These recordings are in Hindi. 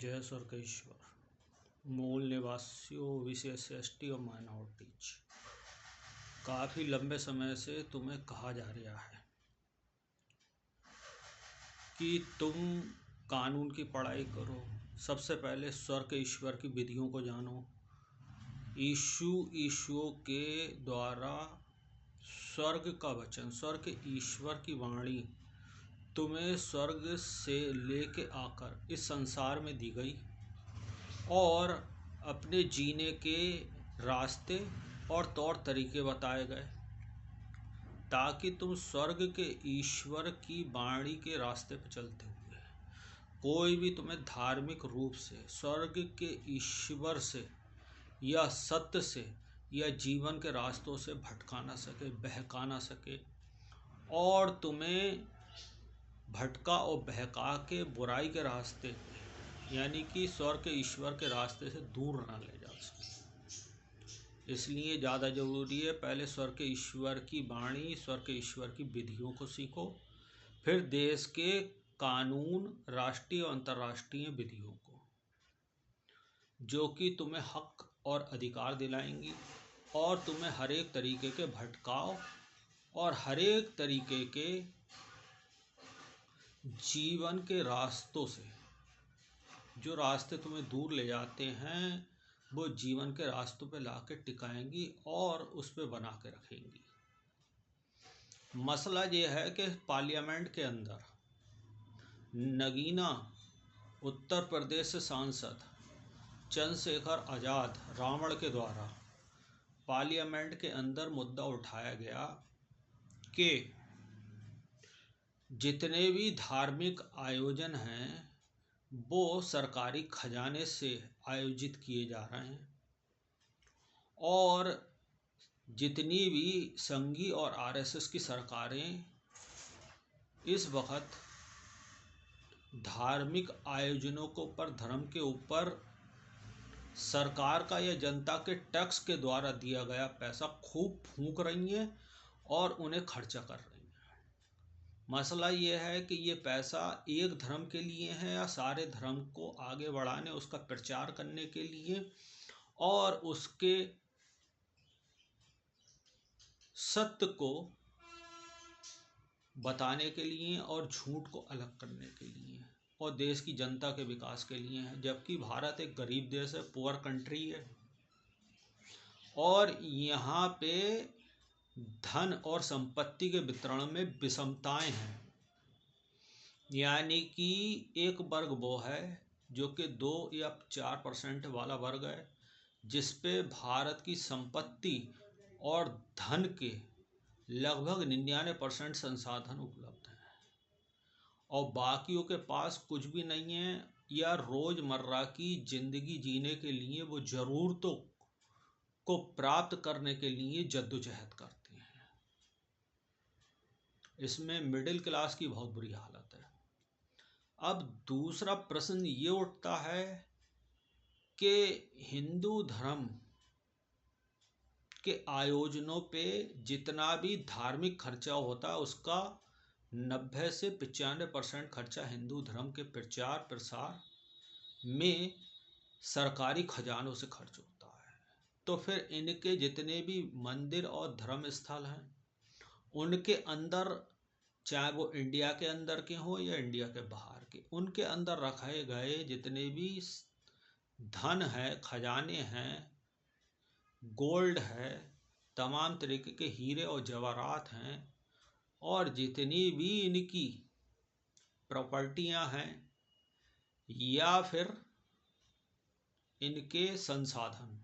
जय स्वर्गेश्वर। मूल निवासियों, विशेष एसटी और माइनॉरिटीज, काफ़ी लंबे समय से तुम्हें कहा जा रहा है कि तुम कानून की पढ़ाई करो। सबसे पहले स्वर्ग ईश्वर की विधियों को जानो। ईशुओं के द्वारा स्वर्ग का वचन, स्वर्ग ईश्वर की वाणी तुम्हें स्वर्ग से लेके आकर इस संसार में दी गई और अपने जीने के रास्ते और तौर तरीके बताए गए ताकि तुम स्वर्ग के ईश्वर की वाणी के रास्ते पर चलते हुए कोई भी तुम्हें धार्मिक रूप से स्वर्ग के ईश्वर से या सत्य से या जीवन के रास्तों से भटका ना सके, बहका ना सके और तुम्हें भटका और बहका के बुराई के रास्ते यानी कि स्वर्ग के ईश्वर के रास्ते से दूर ना ले जा सके। इसलिए ज़्यादा ज़रूरी है पहले स्वर्ग के ईश्वर की वाणी, स्वर्ग के ईश्वर की विधियों को सीखो, फिर देश के कानून, राष्ट्रीय और अंतर्राष्ट्रीय विधियों को, जो कि तुम्हें हक और अधिकार दिलाएंगी और तुम्हें हर एक तरीके के भटकाव और हर एक तरीके के जीवन के रास्तों से, जो रास्ते तुम्हें दूर ले जाते हैं, वो जीवन के रास्तों पे लाके टिकाएंगी और उस पे बना के रखेंगी। मसला ये है कि पार्लियामेंट के अंदर नगीना उत्तर प्रदेश से सांसद चंद्रशेखर आज़ाद रावण के द्वारा पार्लियामेंट के अंदर मुद्दा उठाया गया कि जितने भी धार्मिक आयोजन हैं वो सरकारी खजाने से आयोजित किए जा रहे हैं और जितनी भी संघी और आरएसएस की सरकारें इस वक्त धार्मिक आयोजनों के ऊपर, धर्म के ऊपर सरकार का या जनता के टैक्स के द्वारा दिया गया पैसा खूब फूंक रही हैं और उन्हें खर्चा कर रही हैं। मसला ये है कि ये पैसा एक धर्म के लिए है या सारे धर्म को आगे बढ़ाने, उसका प्रचार करने के लिए और उसके सत्य को बताने के लिए और झूठ को अलग करने के लिए और देश की जनता के विकास के लिए है। जबकि भारत एक गरीब देश है, पुअर कंट्री है और यहाँ पे धन और संपत्ति के वितरण में विषमताएं हैं। यानी कि एक वर्ग वो है जो कि 2 या 4% वाला वर्ग है जिस पे भारत की संपत्ति और धन के लगभग 99% संसाधन उपलब्ध हैं और बाकियों के पास कुछ भी नहीं है या रोज़मर्रा की ज़िंदगी जीने के लिए वो ज़रूरतों को प्राप्त करने के लिए जद्दोजहद करते हैं। इसमें मिडिल क्लास की बहुत बुरी हालत है। अब दूसरा प्रश्न ये उठता है कि हिंदू धर्म के आयोजनों पे जितना भी धार्मिक खर्चा होता है उसका 90 से 95% खर्चा हिंदू धर्म के प्रचार प्रसार में सरकारी खजानों से खर्च होता है। तो फिर इनके जितने भी मंदिर और धर्म स्थल हैं उनके अंदर, चाहे वो इंडिया के अंदर के हों या इंडिया के बाहर के, उनके अंदर रखे गए जितने भी धन है, खजाने हैं, गोल्ड है, तमाम तरीके के हीरे और जवाहरात हैं और जितनी भी इनकी प्रॉपर्टियां हैं या फिर इनके संसाधन,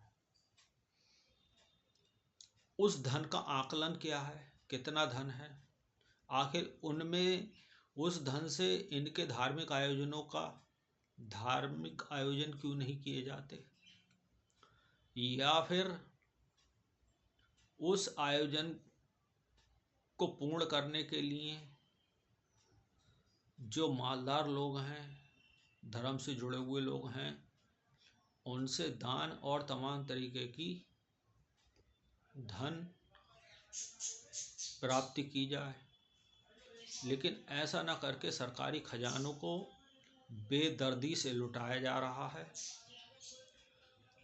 उस धन का आकलन क्या है, कितना धन है, आखिर उनमें उस धन से इनके धार्मिक आयोजन क्यों नहीं किए जाते, या फिर उस आयोजन को पूर्ण करने के लिए जो मालदार लोग हैं, धर्म से जुड़े हुए लोग हैं, उनसे दान और तमाम तरीके की धन प्राप्ति की जाए। लेकिन ऐसा ना करके सरकारी खजानों को बेदर्दी से लुटाया जा रहा है।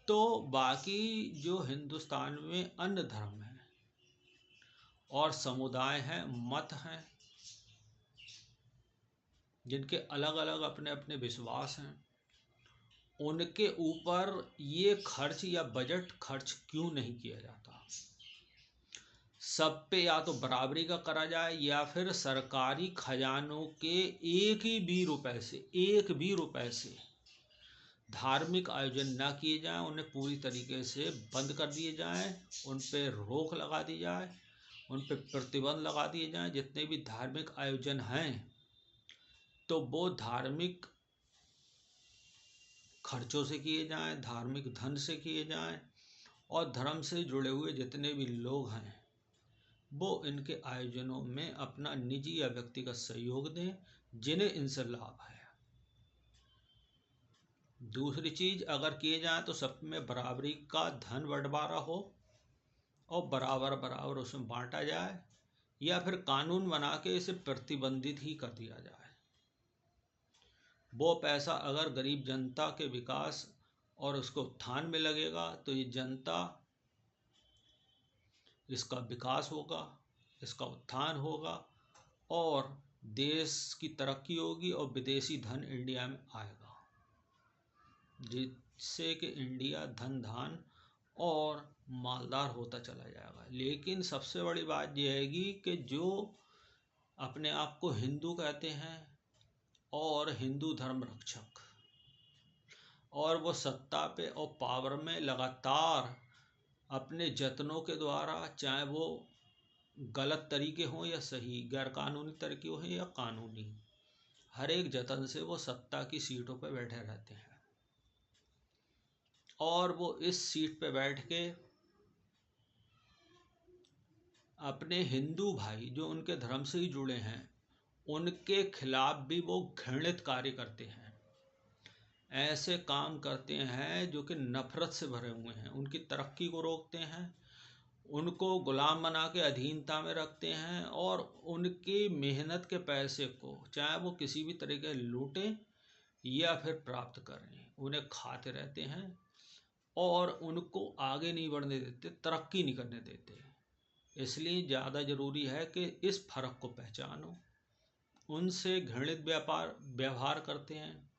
तो बाकी जो हिंदुस्तान में अन्य धर्म हैं और समुदाय हैं, मत हैं, जिनके अलग अलग अपने अपने विश्वास हैं, उनके ऊपर ये खर्च या बजट खर्च क्यों नहीं किया जाता? सब पे या तो बराबरी का करा जाए या फिर सरकारी खजानों के एक भी रुपए से धार्मिक आयोजन ना किए जाएं, उन्हें पूरी तरीके से बंद कर दिए जाएं, उन पे रोक लगा दी जाए, उन पे प्रतिबंध लगा दिए जाएं। जितने भी धार्मिक आयोजन हैं तो वो धार्मिक खर्चों से किए जाएं, धार्मिक धन से किए जाएं, और धर्म से जुड़े हुए जितने भी लोग हैं वो इनके आयोजनों में अपना निजी या व्यक्तिगत सहयोग दें, जिन्हें इनसे लाभ है। दूसरी चीज, अगर किए जाए तो सब में बराबरी का धन बंटवारा हो और बराबर बराबर उसमें बांटा जाए, या फिर कानून बना के इसे प्रतिबंधित ही कर दिया जाए। वो पैसा अगर गरीब जनता के विकास और उसको उत्थान में लगेगा तो ये जनता, इसका विकास होगा, इसका उत्थान होगा और देश की तरक्की होगी और विदेशी धन इंडिया में आएगा, जिससे कि इंडिया धन धान और मालदार होता चला जाएगा। लेकिन सबसे बड़ी बात यह हैगी कि जो अपने आप को हिंदू कहते हैं और हिंदू धर्म रक्षक, और वो सत्ता पे और पावर में लगातार अपने जतनों के द्वारा, चाहे वो गलत तरीके हों या सही, गैर कानूनी तरीके हों या कानूनी, हर एक जतन से वो सत्ता की सीटों पर बैठे रहते हैं। और वो इस सीट पे बैठ के अपने हिंदू भाई जो उनके धर्म से ही जुड़े हैं उनके खिलाफ भी वो घृणित कार्य करते हैं, ऐसे काम करते हैं जो कि नफरत से भरे हुए हैं, उनकी तरक्की को रोकते हैं, उनको गुलाम बना के अधीनता में रखते हैं, और उनकी मेहनत के पैसे को चाहे वो किसी भी तरीके लूटें या फिर प्राप्त करें, उन्हें खाते रहते हैं और उनको आगे नहीं बढ़ने देते, तरक्की नहीं करने देते। इसलिए ज़्यादा ज़रूरी है कि इस फर्क को पहचानो। उनसे घृणित व्यवहार करते हैं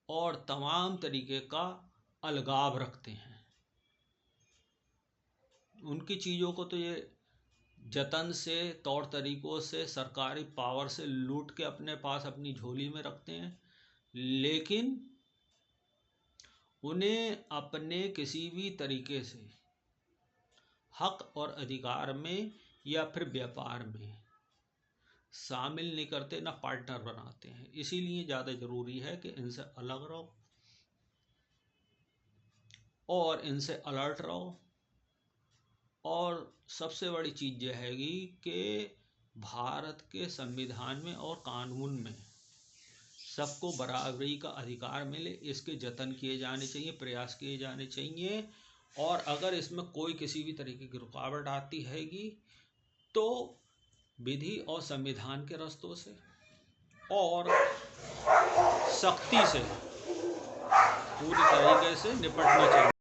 और तमाम तरीके का अलगाव रखते हैं। उनकी चीज़ों को तो ये जतन से, तौर तरीकों से, सरकारी पावर से लूट के अपने पास अपनी झोली में रखते हैं, लेकिन उन्हें अपने किसी भी तरीके से हक और अधिकार में या फिर व्यापार में शामिल नहीं करते, ना पार्टनर बनाते हैं। इसीलिए ज़्यादा ज़रूरी है कि इनसे अलग रहो और इनसे अलर्ट रहो। और सबसे बड़ी चीज़ यह हैगी कि भारत के संविधान में और कानून में सबको बराबरी का अधिकार मिले, इसके जतन किए जाने चाहिए, प्रयास किए जाने चाहिए। और अगर इसमें कोई किसी भी तरीके की रुकावट आती हैगी तो विधि और संविधान के रास्तों से और सख्ती से पूरी तरीके से निपटना चाहिए।